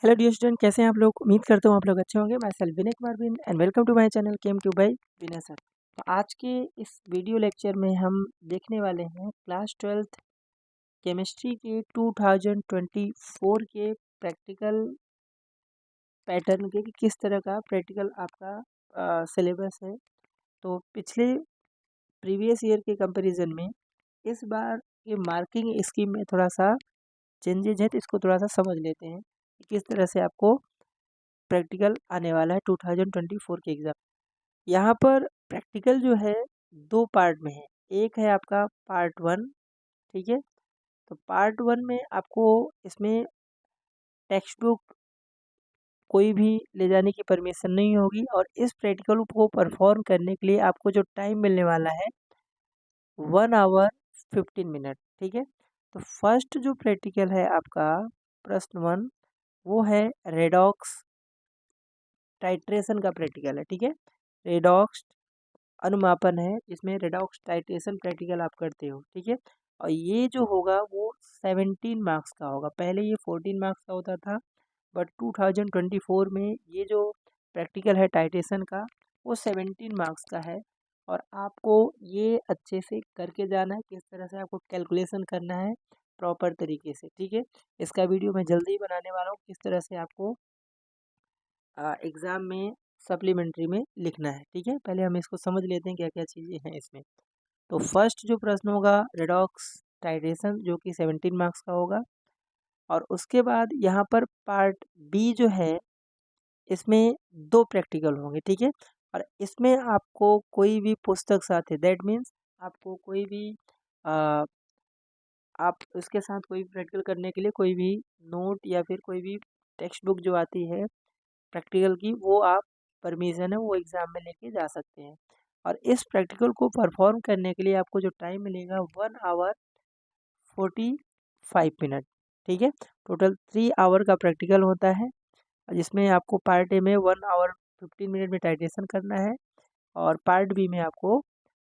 Hello dear student, कैसे हैं आप लोग। उम्मीद करता हूँ आप लोग अच्छे होंगे। मैं self Vinay Kumar Bin and welcome to my channel came to by Vinay sir. तो आज के इस वीडियो लेक्चर में हम देखने वाले हैं क्लास 12th केमिस्ट्री के 2024 के प्रैक्टिकल पैटर्न के कि किस तरह का प्रैक्टिकल आपका सिलेबस है। तो पिछले प्रीवियस ईयर के कंपैरिजन में इस बार ये मार्किंग स्कीम में थोड़ा सा चेंजेज है, तो इसको थोड़ा सा समझ लेते हैं कि किस तरह से आपको प्रैक्टिकल आने वाला है 2024 के एग्ज़ाम। यहाँ पर प्रैक्टिकल जो है दो पार्ट में है। एक है आपका पार्ट वन, ठीक है। तो पार्ट वन में आपको इसमें टेक्स्ट बुक कोई भी ले जाने की परमिशन नहीं होगी, और इस प्रैक्टिकल को परफॉर्म करने के लिए आपको जो टाइम मिलने वाला है 1 आवर 15 मिनट, ठीक है। तो फर्स्ट जो प्रैक्टिकल है आपका प्रश्न वन, वो है रेडॉक्स टाइट्रेशन का प्रैक्टिकल है, ठीक है। रेडॉक्स अनुमापन है, इसमें रेडॉक्स टाइट्रेशन प्रैक्टिकल आप करते हो, ठीक है। और ये जो होगा वो 17 मार्क्स का होगा। पहले ये 14 मार्क्स का होता था, बट 2024 में ये जो प्रैक्टिकल है टाइट्रेशन का वो 17 मार्क्स का है। और आपको ये अच्छे से करके जाना है, किस तरह से आपको कैलकुलेशन करना है प्रॉपर तरीके से, ठीक है। इसका वीडियो मैं जल्दी ही बनाने वाला हूँ, किस तरह से आपको एग्ज़ाम में सप्लीमेंट्री में लिखना है, ठीक है। पहले हम इसको समझ लेते हैं क्या क्या चीज़ें हैं इसमें। तो फर्स्ट जो प्रश्न होगा रेडॉक्स टाइट्रेशन, जो कि 17 मार्क्स का होगा। और उसके बाद यहाँ पर पार्ट बी जो है, इसमें दो प्रैक्टिकल होंगे, ठीक है। और इसमें आपको कोई भी पुस्तक साथ है, दैट मीन्स आपको कोई भी आ, आप इसके साथ कोई भी प्रैक्टिकल करने के लिए कोई भी नोट या फिर कोई भी टेक्स्ट बुक जो आती है प्रैक्टिकल की, वो आप परमिशन है वो एग्ज़ाम में लेके जा सकते हैं। और इस प्रैक्टिकल को परफॉर्म करने के लिए आपको जो टाइम मिलेगा 1 आवर 45 मिनट, ठीक है। टोटल 3 आवर का प्रैक्टिकल होता है, जिसमें आपको पार्ट ए में 1 आवर 15 मिनट में टाइट्रेशन करना है, और पार्ट बी में आपको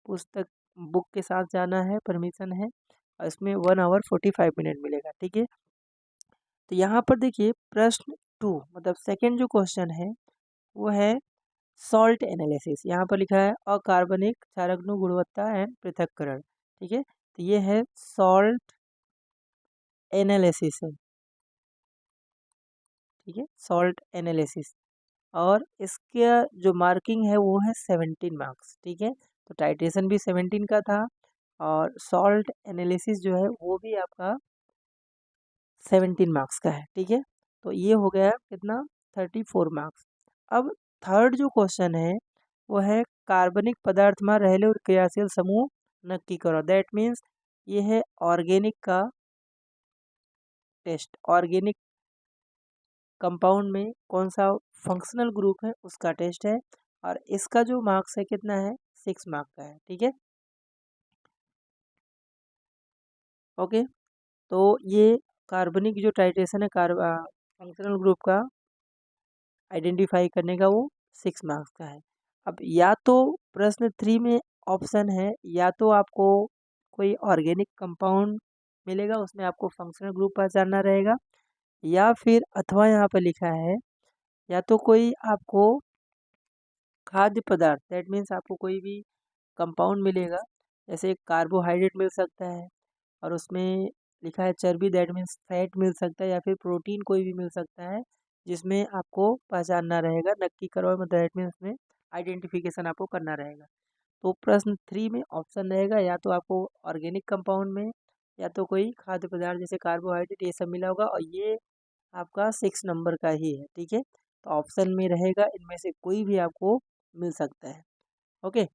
पुस्तक बुक के साथ जाना है, परमिशन है, और इसमें 1 आवर 45 मिनट मिलेगा, ठीक है। तो यहाँ पर देखिए प्रश्न टू, मतलब सेकेंड जो क्वेश्चन है वो है सॉल्ट एनालिसिस। यहाँ पर लिखा है अकार्बनिक क्षारकनु गुणवत्ता एंड पृथक्करण, ठीक है। तो ये है सॉल्ट एनालिसिस है, ठीक है, सॉल्ट एनालिसिस। और इसका जो मार्किंग है वो है 17 मार्क्स, ठीक है। तो टाइट्रेशन भी 17 का था, और सॉल्ट एनालिसिस जो है वो भी आपका 17 मार्क्स का है, ठीक है। तो ये हो गया कितना, 34 मार्क्स। अब थर्ड जो क्वेश्चन है वो है कार्बनिक पदार्थ में रहेले और क्रियाशील समूह नक्की करो। दैट मीन्स ये है ऑर्गेनिक का टेस्ट, ऑर्गेनिक कंपाउंड में कौन सा फंक्शनल ग्रुप है उसका टेस्ट है। और इसका जो मार्क्स है कितना है, 6 मार्क का है, ठीक है। ओके, तो ये कार्बनिक जो टाइट्रेशन है फंक्शनल ग्रुप का आइडेंटिफाई करने का, वो 6 मार्क्स का है। अब या तो प्रश्न थ्री में ऑप्शन है, या तो आपको कोई ऑर्गेनिक कंपाउंड मिलेगा, उसमें आपको फंक्शनल ग्रुप पहचानना रहेगा, या फिर अथवा यहाँ पर लिखा है या तो कोई आपको खाद्य पदार्थ, दैट मीन्स आपको कोई भी कंपाउंड मिलेगा, जैसे कार्बोहाइड्रेट मिल सकता है, और उसमें लिखा है चर्बी, दैट मीन्स फैट मिल सकता है, या फिर प्रोटीन कोई भी मिल सकता है, जिसमें आपको पहचानना रहेगा, नक्की करो, मतलब दैट मीन्स में आइडेंटिफिकेशन आपको करना रहेगा। तो प्रश्न थ्री में ऑप्शन रहेगा या तो आपको ऑर्गेनिक कंपाउंड में, या तो कोई खाद्य पदार्थ जैसे कार्बोहाइड्रेट, ये सब मिला होगा, और ये आपका 6 नंबर का ही है, ठीक है। तो ऑप्शन में रहेगा, इनमें से कोई भी आपको मिल सकता है। ओके,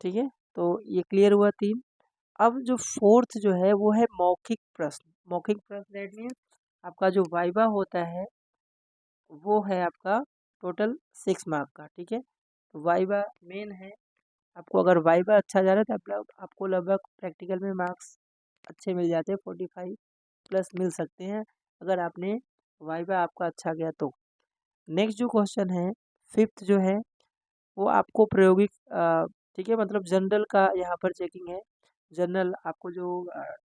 ठीक है। तो ये क्लियर हुआ तीन। अब जो फोर्थ जो है वो है मौखिक प्रश्न। मौखिक प्रश्न दैट मीन्स आपका जो वाइवा होता है वो है आपका टोटल 6 मार्क का, ठीक है। तो वाइवा मेन है, आपको अगर वाइवा अच्छा जा रहा है तो आपको लगभग प्रैक्टिकल में मार्क्स अच्छे मिल जाते हैं, 45 प्लस मिल सकते हैं अगर आपने वाइवा आपका अच्छा गया तो। नेक्स्ट जो क्वेश्चन है फिफ्थ जो है वो आपको प्रायोगिक ठीक है, मतलब जनरल का यहाँ पर चेकिंग है, जनरल आपको जो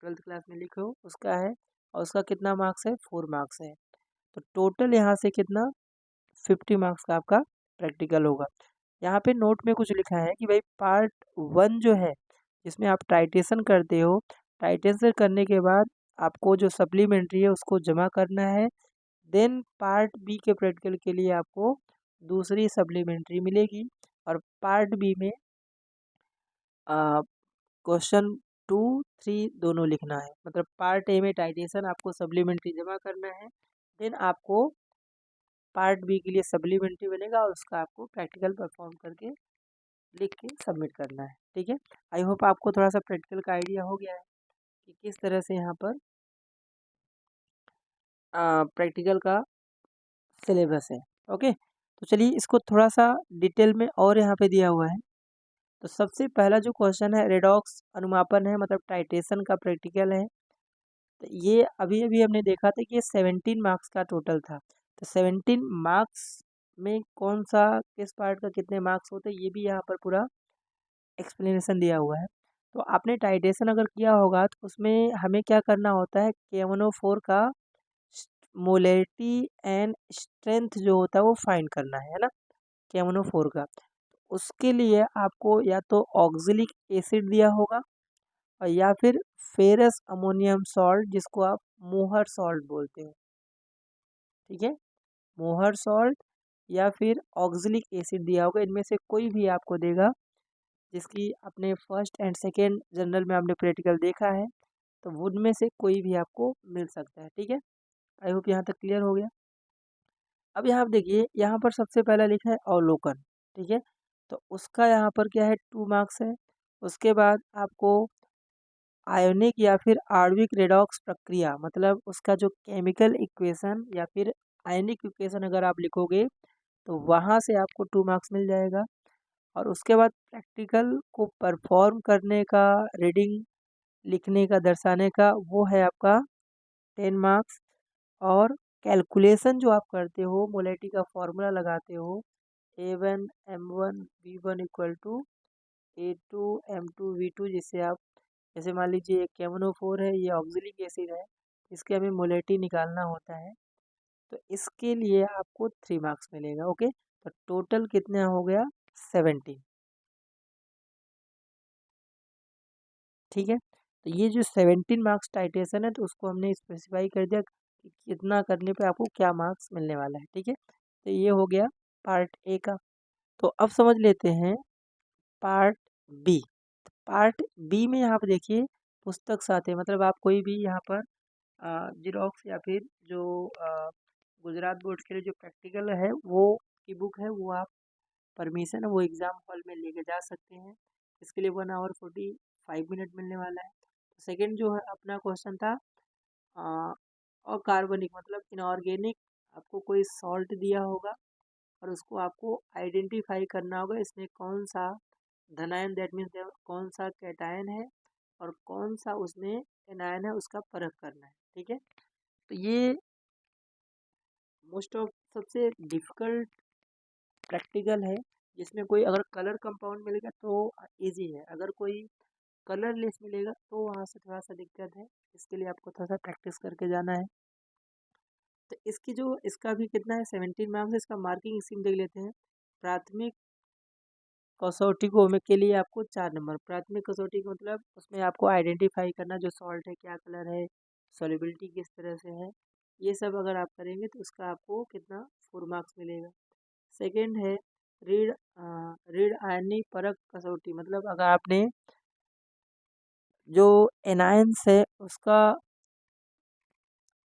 12th क्लास में लिखे हो उसका है, और उसका कितना मार्क्स है, 4 मार्क्स है। तो टोटल यहाँ से कितना, 50 मार्क्स का आपका प्रैक्टिकल होगा। यहाँ पे नोट में कुछ लिखा है कि भाई पार्ट 1 जो है जिसमें आप टाइटेशन करते हो, टाइटेशन करने के बाद आपको जो सप्लीमेंट्री है उसको जमा करना है। देन पार्ट बी के प्रैक्टिकल के लिए आपको दूसरी सप्लीमेंट्री मिलेगी, और पार्ट बी में क्वेश्चन 2, 3 दोनों लिखना है। मतलब पार्ट ए में टाइटेशन आपको सप्लीमेंट्री जमा करना है, देन आपको पार्ट बी के लिए सप्लीमेंट्री बनेगा और उसका आपको प्रैक्टिकल परफॉर्म करके लिख के सबमिट करना है। ठीक है, आई होप आपको थोड़ा सा प्रैक्टिकल का आइडिया हो गया है कि किस तरह से यहाँ पर प्रैक्टिकल का सिलेबस है। ओके, तो चलिए इसको थोड़ा सा डिटेल में और यहाँ पे दिया हुआ है। तो सबसे पहला जो क्वेश्चन है रेडॉक्स अनुमापन है, मतलब टाइटेशन का प्रैक्टिकल है। तो ये अभी अभी हमने देखा था कि ये 17 मार्क्स का टोटल था। तो 17 मार्क्स में कौन सा किस पार्ट का कितने मार्क्स होते हैं ये भी यहाँ पर पूरा एक्सप्लेनेशन दिया हुआ है। तो आपने टाइटेशन अगर किया होगा तो उसमें हमें क्या करना होता है, KMnO4 का मोलैरिटी एंड स्ट्रेंथ जो होता है वो फाइंड करना है ना, KMnO4 का। उसके लिए आपको या तो ऑक्जेलिक एसिड दिया होगा, और या फिर फेरस अमोनियम सॉल्ट जिसको आप मोहर सॉल्ट बोलते हो। ठीक है, मोहर सॉल्ट या फिर ऑक्जेलिक एसिड दिया होगा, इनमें से कोई भी आपको देगा, जिसकी आपने फर्स्ट एंड सेकेंड जनरल में आपने प्रैक्टिकल देखा है, तो उनमें से कोई भी आपको मिल सकता है। ठीक है, आई होप यहाँ तक क्लियर हो गया। अब यहाँ आप देखिए, यहाँ पर सबसे पहला लिखा है अवलोकन। ठीक है, तो उसका यहाँ पर क्या है, 2 मार्क्स है। उसके बाद आपको आयोनिक या फिर आणविक रेडॉक्स प्रक्रिया, मतलब उसका जो केमिकल इक्वेशन या फिर आयनिक इक्वेशन अगर आप लिखोगे तो वहाँ से आपको 2 मार्क्स मिल जाएगा। और उसके बाद प्रैक्टिकल को परफॉर्म करने का, रीडिंग लिखने का, दर्शाने का, वो है आपका 10 मार्क्स। और कैलकुलेशन जो आप करते हो, मोलैरिटी का फॉर्मूला लगाते हो, A1 M1 V1 equal to A2 M2 V2, जिससे आप जैसे मान लीजिए KMnO4 है, ये ऑक्जेलिक एसिड है, इसके हमें मोलैरिटी निकालना होता है, तो इसके लिए आपको 3 मार्क्स मिलेगा। ओके, तो टोटल कितना हो गया, 17। ठीक है, तो ये जो 17 मार्क्स टाइटेशन है, तो उसको हमने स्पेसिफाई कर दिया कि कितना करने पे आपको क्या मार्क्स मिलने वाला है। ठीक है, तो ये हो गया पार्ट ए का। तो अब समझ लेते हैं पार्ट बी। पार्ट बी में यहाँ पर देखिए पुस्तक साथ है, मतलब आप कोई भी यहाँ पर जीरोक्स या फिर जो गुजरात बोर्ड के लिए जो प्रैक्टिकल है वो की बुक है, वो आप परमिशन है वो एग्ज़ाम हॉल में लेके जा सकते हैं। इसके लिए 1 आवर 45 मिनट मिलने वाला है। सेकंड जो है अपना क्वेश्चन था अकार्बनिक, मतलब इनऑर्गेनिक, आपको कोई सॉल्ट दिया होगा और उसको आपको आइडेंटिफाई करना होगा इसमें कौन सा धनायन, दैट मीन्स कौन सा कैटायन है और कौन सा उसमें एनायन है, उसका परख करना है। ठीक है, तो ये मोस्ट ऑफ सबसे डिफ़िकल्ट प्रैक्टिकल है, जिसमें कोई अगर कलर कंपाउंड मिलेगा तो इजी है, अगर कोई कलरलेस मिलेगा तो वहाँ से थोड़ा सा दिक्कत है। इसके लिए आपको थोड़ा सा प्रैक्टिस करके जाना है। तो इसकी जो इसका भी कितना है, 17 मार्क्स है। इसका मार्किंग स्कीम देख लेते हैं। प्राथमिक कसौटी को में के लिए आपको 4 नंबर, प्राथमिक कसौटी का मतलब उसमें आपको आइडेंटिफाई करना जो सॉल्ट है क्या कलर है, सॉल्युबिलिटी किस तरह से है, ये सब अगर आप करेंगे तो उसका आपको कितना, 4 मार्क्स मिलेगा। सेकंड है रीड रीड आयनी परख कसौटी, मतलब अगर आपने जो एनायंस है उसका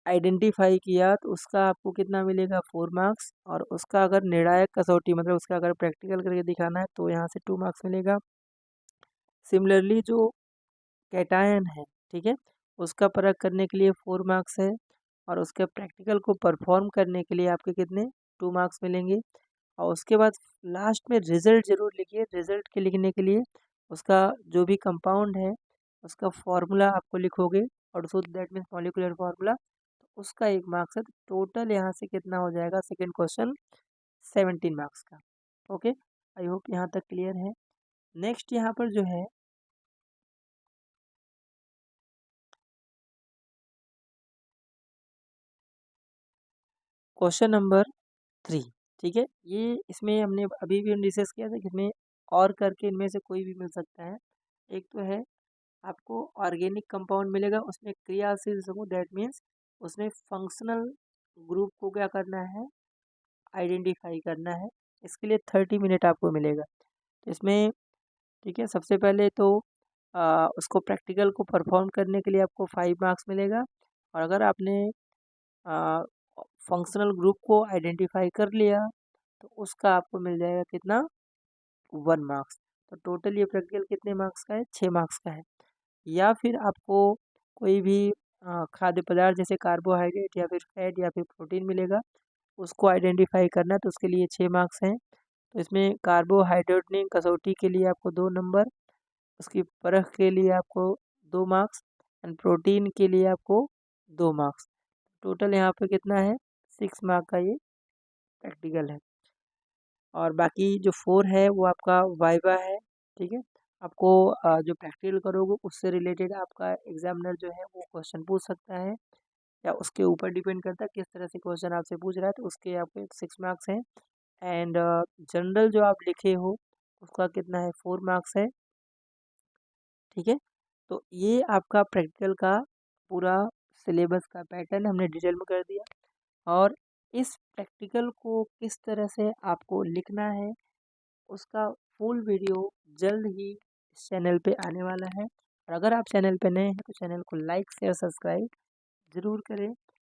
आइडेंटिफाई किया तो उसका आपको कितना मिलेगा, 4 मार्क्स। और उसका अगर निर्णायक कसौटी, मतलब उसका अगर प्रैक्टिकल करके दिखाना है तो यहाँ से 2 मार्क्स मिलेगा। सिमिलरली जो कैटायन है, ठीक है, उसका परख करने के लिए 4 मार्क्स है, और उसके प्रैक्टिकल को परफॉर्म करने के लिए आपके कितने, 2 मार्क्स मिलेंगे। और उसके बाद लास्ट में रिजल्ट ज़रूर लिखिए। रिजल्ट के लिखने के लिए उसका जो भी कंपाउंड है उसका फॉर्मूला आपको लिखोगे, और so that means molecular formula, तो उसका 1 मार्क्स है। तो टोटल यहाँ से कितना हो जाएगा, सेकेंड क्वेश्चन 17 मार्क्स का। ओके, आई होप यहाँ तक क्लियर है। नेक्स्ट यहाँ पर जो है क्वेश्चन नंबर 3, ठीक है। ये इसमें हमने अभी भी हम डिस्कस किया था कि इसमें और करके इनमें से कोई भी मिल सकता है। एक तो है आपको ऑर्गेनिक कंपाउंड मिलेगा, उसमें क्रियाशील समूह, दैट मीन्स उसमें फंक्शनल ग्रुप को क्या करना है, आइडेंटिफाई करना है। इसके लिए 30 मिनट आपको मिलेगा। तो इसमें ठीक है, सबसे पहले तो उसको प्रैक्टिकल को परफॉर्म करने के लिए आपको 5 मार्क्स मिलेगा। और अगर आपने फंक्शनल ग्रुप को आइडेंटिफाई कर लिया तो उसका आपको मिल जाएगा कितना, 1 मार्क्स। तो टोटल ये प्रैक्टिकल कितने मार्क्स का है, 6 मार्क्स का है। या फिर आपको कोई भी खाद्य पदार्थ जैसे कार्बोहाइड्रेट या फिर फैट या फिर प्रोटीन मिलेगा, उसको आइडेंटिफाई करना है, तो उसके लिए 6 मार्क्स हैं। तो इसमें कार्बोहाइड्रेट ने कसौटी के लिए आपको 2 नंबर, उसकी परख के लिए आपको 2 मार्क्स एंड प्रोटीन के लिए आपको 2 मार्क्स। टोटल यहाँ पे कितना है, 6 मार्क का ये प्रैक्टिकल है। और बाकी जो 4 है वो आपका वाइवा है, ठीक है। आपको जो प्रैक्टिकल करोगे उससे रिलेटेड आपका एग्जामिनर जो है वो क्वेश्चन पूछ सकता है, या उसके ऊपर डिपेंड करता है किस तरह से क्वेश्चन आपसे पूछ रहा है, तो उसके आपके 6 मार्क्स हैं। एंड जनरल जो आप लिखे हो उसका कितना है, 4 मार्क्स है, ठीक है। तो ये आपका प्रैक्टिकल का पूरा सिलेबस का पैटर्न हमने डिटेल में कर दिया। और इस प्रैक्टिकल को किस तरह से आपको लिखना है उसका फुल वीडियो जल्द ही इस चैनल पे आने वाला है। और अगर आप चैनल पे नए हैं तो चैनल को लाइक शेयर सब्सक्राइब ज़रूर करें।